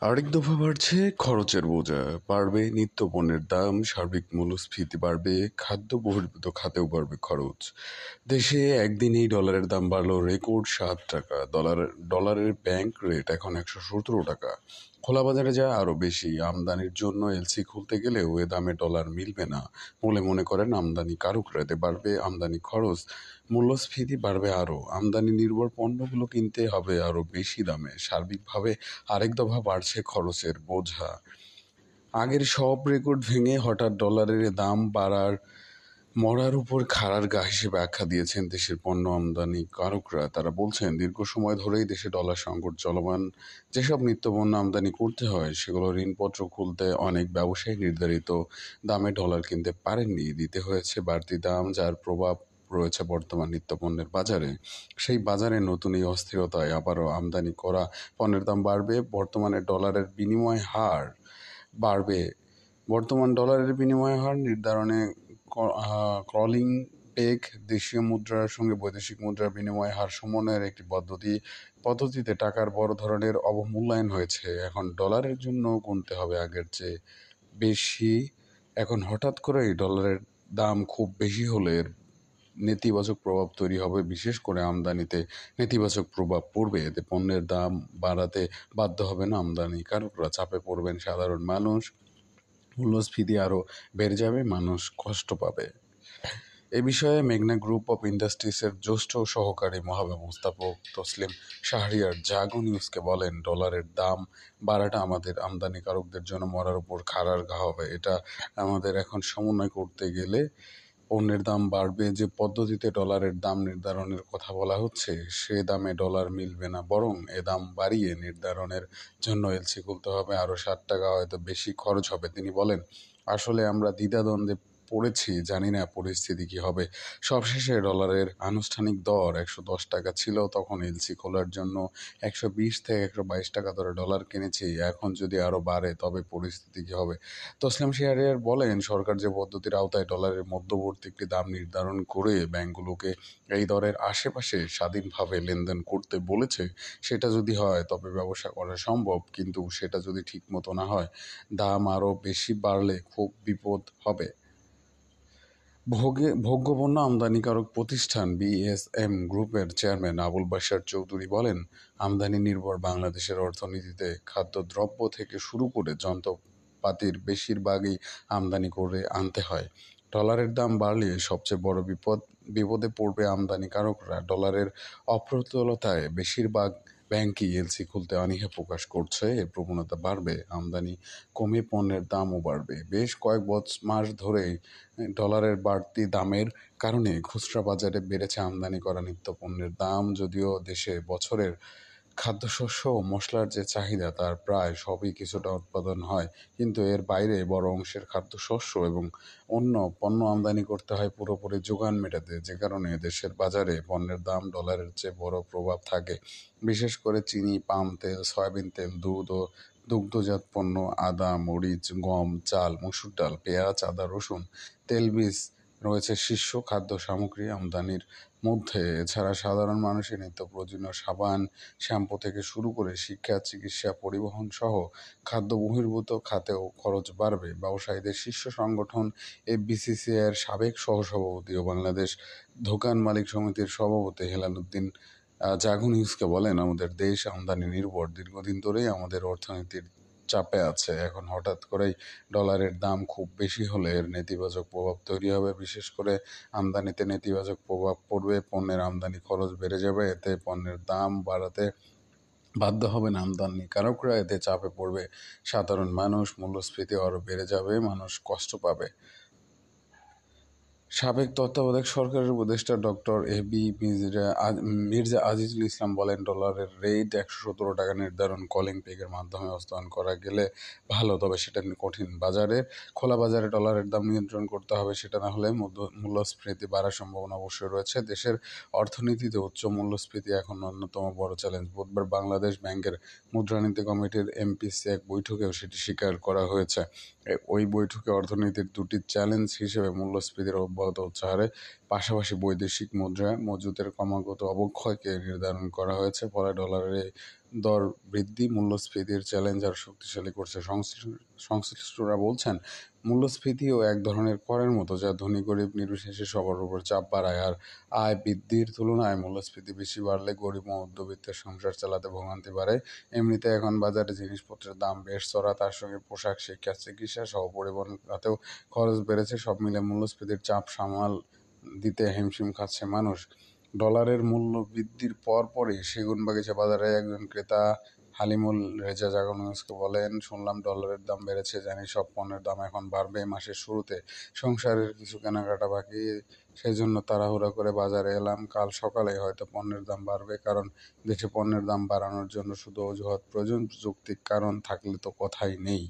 আরেক দফা বাড়ছে খরচের বোঝা, বাড়বে নিত্যপণ্যের দাম, সার্বিক মূল্যস্ফীতি বাড়বে, খাদ্য বহির্ভূত খাতেও বাড়বে খরচ। দেশে একদিনেই ডলারের দাম বাড়লো রেকর্ড 7 টাকা। ডলারের ব্যাংক রেট এখন 117 টাকা। খোলা বাজারে যা আরও বেশি। আমদানির জন্য এলসি খুলতে গেলেও এ দামে ডলার মিলবে না বলে মনে করেন আমদানিকারকরা। এতে বাড়বে আমদানি খরচ, মূল্যস্ফীতি বাড়বে আরও, আমদানি নির্ভর পণ্যগুলো কিনতে হবে আরও বেশি দামে। সার্বিকভাবে আরেক দফা বাড়ছে খরচের বোঝা। আগের সব রেকর্ড ভেঙে হঠাৎ ডলারের দাম মরার উপর খাড়ার গা হিসেবে আখ্যা দিয়েছেন দেশের পণ্য আমদানিকারকরা। তারা বলছেন, দীর্ঘ সময় ধরেই দেশে ডলার সংকট চলমান। যেসব নিত্যপণ্য আমদানি করতে হয় সেগুলো ঋণপত্র খুলতে অনেক ব্যবসায়ী নির্ধারিত দামে ডলার কিনতে পারেননি, দিতে হয়েছে বাড়তি দাম, যার প্রভাব রয়েছে বর্তমান নিত্যপণ্যের বাজারে। সেই বাজারে নতুন এই অস্থিরতায় আবারও আমদানি করা পণ্যের দাম বাড়বে। বর্তমান ডলারের বিনিময় হার নির্ধারণে ক্রলিং পেগ দেশীয় মুদ্রার সঙ্গে বৈদেশিক মুদ্রার বিনিময় হার সমন্বয়ের একটি পদ্ধতিতে টাকার বড় ধরনের অবমূল্যায়ন হয়েছে। এখন ডলারের জন্য গুনতে হবে আগের চেয়ে বেশি। এখন হঠাৎ করেই ডলারের দাম খুব বেশি হলে এর নেতিবাচক প্রভাব তৈরি হবে, বিশেষ করে আমদানিতে নেতিবাচক প্রভাব পড়বে। এতে পণ্যের দাম বাড়াতে বাধ্য হবেন আমদানিকারকরা, চাপে পড়বেন সাধারণ মানুষ, মূল্যস্ফীতি আরও বেড়ে যাবে, মানুষ কষ্ট পাবে। এ বিষয়ে মেঘনা গ্রুপ অফ ইন্ডাস্ট্রিজের জ্যেষ্ঠ সহকারী মহাব্যবস্থাপক তসলিম শাহরিয়ার জাগো নিউজকে বলেন, ডলারের দাম বাড়াটা আমাদের আমদানিকারকদের জন্য মরার উপর খাড়ার ঘা হবে। এটা আমাদের এখন সমন্বয় করতে গেলে পণ্যের দাম বাড়বে। যে পদ্ধতিতে ডলারের দাম নির্ধারণের কথা বলা হচ্ছে সে দামে ডলার মিলবে না, বরং এ দাম বাড়িয়ে নির্ধারণের জন্য এলসি খুলতে হবে, আরও 7 টাকা হয়তো বেশি খরচ হবে। তিনি বলেন, আসলে আমরা দ্বিধাদ্বন্দ্বে পড়েছি, জানি না পরিস্থিতি কি হবে। সবশেষে ডলারের আনুষ্ঠানিক দর 110 টাকা ছিল, তখন এলসি খোলার জন্য 120 থেকে 122 টাকা দরে ডলার কিনেছি। এখন যদি আরও বাড়ে তবে পরিস্থিতি কি হবে। তসলিম শাহরিয়ার বলেন, সরকার যে পদ্ধতির আওতায় ডলারের মধ্যবর্তী একটি দাম নির্ধারণ করে ব্যাংকগুলোকে এই দরের আশেপাশে স্বাধীনভাবে লেনদেন করতে বলেছে, সেটা যদি হয় তবে ব্যবসা করা সম্ভব। কিন্তু সেটা যদি ঠিক মতো না হয়, দাম আরও বেশি বাড়লে খুব বিপদ হবে। ভোগ্যপণ্য আমদানিকারক প্রতিষ্ঠান বিএসএম গ্রুপের চেয়ারম্যান আবুল বাশার চৌধুরী বলেন, আমদানি নির্ভর বাংলাদেশের অর্থনীতিতে খাদ্যদ্রব্য থেকে শুরু করে যন্ত্রপাতির বেশিরভাগই আমদানি করে আনতে হয়। ডলারের দাম বাড়লে সবচেয়ে বড় বিপদে পড়বে আমদানিকারকরা। ডলারের অপ্রতুলতায় বেশিরভাগ ব্যাংকই এলসি খুলতে অনীহা প্রকাশ করছে। এর প্রবণতা বাড়বে, আমদানি কমে পণ্যের দামও বাড়বে। বেশ কয়েক মাস ধরেই ডলারের বাড়তি দামের কারণে খুচরা বাজারে বেড়েছে আমদানি করা নিত্যপণ্যের দাম। যদিও দেশে বছরের খাদ্যশস্য ও মশলার যে চাহিদা তার প্রায় সবই কিছুটা উৎপাদন হয়, কিন্তু এর বাইরে বড় অংশের খাদ্যশস্য এবং অন্য পণ্য আমদানি করতে হয় পুরোপুরি যোগান মেটাতে, যে কারণে দেশের বাজারে পণ্যের দাম ডলারের চেয়ে বড় প্রভাব থাকে। বিশেষ করে চিনি, পাম তেল, সয়াবিন তেল, দুধ ও দুগ্ধজাত পণ্য, আদা, মরিচ, গম, চাল, মসুর ডাল, পেঁয়াজ, আদা, রসুন, তেলবীজ রয়েছে শীর্ষ খাদ্য সামগ্রী আমদানির মধ্যে। এছাড়া সাধারণ মানুষের নিত্য প্রয়োজনীয় সাবান, শ্যাম্পু থেকে শুরু করে শিক্ষা, চিকিৎসা, পরিবহন সহ খাদ্য বহির্ভূত খাতেও খরচ বাড়বে। ব্যবসায়ীদের শীর্ষ সংগঠন এফবিসিসিআইয়ের সাবেক সহসভাপতি ও বাংলাদেশ দোকান মালিক সমিতির সভাপতি হেলাল উদ্দিন জাগো নিউজকে বলেন, আমাদের দেশ আমদানি নির্ভর, দীর্ঘদিন ধরেই আমাদের অর্থনীতির চাপে আছে। এখন হঠাৎ করেই ডলারের দাম খুব বেশি হলে এর নেতিবাচক প্রভাব তৈরি হবে। বিশেষ করে আমদানিতে নেতিবাচক প্রভাব পড়বে, পণ্যের আমদানি খরচ বেড়ে যাবে, এতে পণ্যের দাম বাড়াতে বাধ্য হবেন আমদানিকারকরা, এতে চাপে পড়বে সাধারণ মানুষ, মূল্যস্ফীতি আরও বেড়ে যাবে, মানুষ কষ্ট পাবে। সাবেক তত্ত্বাবধায়ক সরকারের উপদেষ্টা ডক্টর এবি মির্জা আজিজুল ইসলাম বলেন, ডলারের রেট 117 টাকা নির্ধারণ কলিং পেগের মাধ্যমে বাস্তবায়ন করা গেলে ভালো, তবে সেটা কঠিন। খোলা বাজারে ডলারের দাম নিয়ন্ত্রণ করতে হবে, সেটা না হলে মূল্যস্ফীতি বাড়ার সম্ভাবনা অবশ্যই রয়েছে। দেশের অর্থনীতিতে উচ্চ মূল্যস্ফীতি এখন অন্যতম বড় চ্যালেঞ্জ। বুধবার বাংলাদেশ ব্যাংকের মুদ্রানীতি কমিটির এমপিসি এক বৈঠকেও সেটি স্বীকার করা হয়েছে। ওই বৈঠকে অর্থনীতির দুটি চ্যালেঞ্জ হিসেবে মূল্যস্ফীতির অব্যাহত উচ্চ হারে পাশাপাশি বৈদেশিক মুদ্রা মজুদের ক্রমাগত অবক্ষয়কে নির্ধারণ করা হয়েছে, ফলে ডলারের এই দর বৃদ্ধি মূল্যস্ফীতির চ্যালেঞ্জ আর শক্তিশালী করছে। সংশ্লিষ্টরা বলছেন, মূল্যস্ফীতিও এক ধরনের করের মতো, যা ধনী গরিব নির্বিশেষে সবার উপর চাপ বাড়ায়। আর আয় বৃদ্ধির তুলনায় মূল্যস্ফীতি বেশি বাড়লে গরিব ও মধ্যবিত্তের সংসার চালাতে ভোগান্তি বাড়ে। এমনিতে এখন বাজারে জিনিসপত্রের দাম বেশ চড়া, তার সঙ্গে পোশাক, শিক্ষা, চিকিৎসা সহ পরিবহন খাতেও খরচ বেড়েছে। সব মিলে মূল্যস্ফীতির চাপ সামাল দিতে হিমশিম খাচ্ছে মানুষ। ডলারের মূল্য বৃদ্ধির পরপরই সেগুনবাগিচা বাজারে একজন ক্রেতা হালিমুল রেজা জাগো নিউজকে বলেন, শুনলাম ডলারের দাম বেড়েছে, জানি সব পণ্যের দাম এখন বাড়বে। মাসের শুরুতে সংসারের কিছু কেনাকাটা বাকি, সেজন্য তাড়াহুড়া করে বাজারে এলাম। কাল সকালে হয়তো পণ্যের দাম বাড়বে, কারণ দেশে পণ্যের দাম বাড়ানোর জন্য শুধু অজুহাত প্রয়োজন, যৌক্তিক কারণ থাকলে তো কথাই নেই।